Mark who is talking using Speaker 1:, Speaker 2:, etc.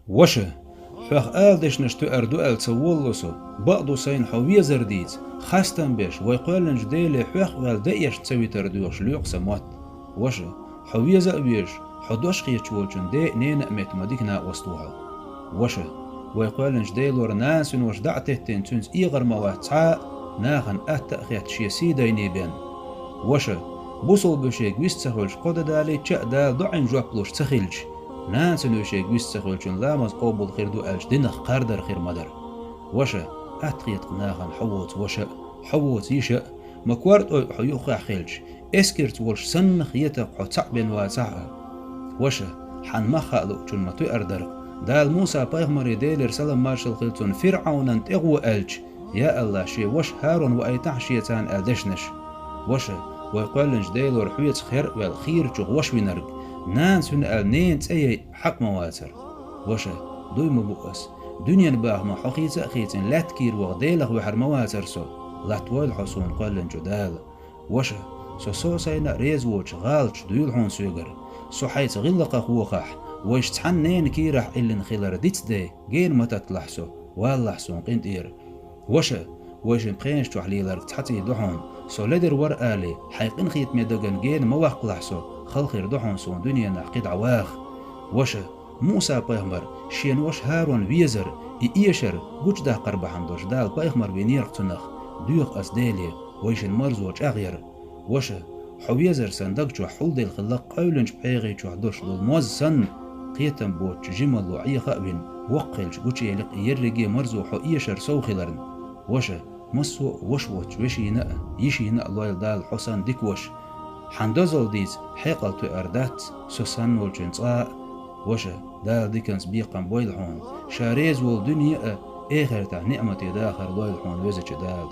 Speaker 1: وشه حق آلدش نشتو أردو تسولوسو بقدو سين حوية زرديت خاستن بيش ويقولن جديلي حق والدئيش تسوي تردوش ليوق سموات وشه حوية زأبيش حدوش خيش والجن دي نين أميت مديكنا وسطوها وشه ويقولن جديلور ناس وش دعته تنتونز إيغر موات ناخن أتأخيت شي سيدايني بين وشه بوصل بشيك ويستخلج قد دالي تشأ دال دعين جوابلوش تخيلج ناس نوشيك ويستخلجون لامز قوبل خير دو ألج دينخ قاردر خير مدر وشه أتقيت قناخن حووت وشه حووت يشأ مكوارت أو حيوخا خيلج اسكرت ولش سنخ يتقع تعبين واتعا وشه حن مخالو جن متو أردرق دال موسى بايغمر ديلر سلام مارشال خيلتون فرعون تغو ألج يا الله شي وش هارون وأيتح شيتان ألدشنش وشه ويقولنج ديلور حويت خير والخير جغ وش وينرق نانس هن نين تأي حق مواتر وشه دوي مبؤس دنيا نباه ما حقيقة خيتن لا تكير وغديلغ وحر مواتر سو لا توال حصون قولنج دال وشه سو سينا ريز ووش غالش دويل هون سوغر سو حيث غلق خوخح ويش تحنين كيرح اللي نخيلر ديت دي غير ما تطلحسو والله حسون قنت إير وشه ويشن بخينش تحليلر تحتي دحون سو لدر ور آلي حيقن خيت ميدوغن جين مواق لحسو خلخير دحون سون دنيا نعقيد عواخ وشه موسى بايغمر شين وش هارون ويزر إيشر بوش ده قربحان دوش دال بايغمر بينير تنخ ديوخ أسدالي ويشن مرزوج أغير وشه حويزر صندوق جو حول ديل خلق قولنج بحيغي جو دوش دول موز سن قيتن بوش جمل وعي خاوين وقلج بوش يلق يرقي مرزو حو إيشر سوخلرن وشه مسو وشوش يشي نأ لويل دال حسن ديكوش حندوزل ديز حيقل تو أردات سوسن والجنصاء وشه دال ديكنس بيقن بويل حون شاريز والدنيا آخر تع نعمة داخر لويل حون وزج دال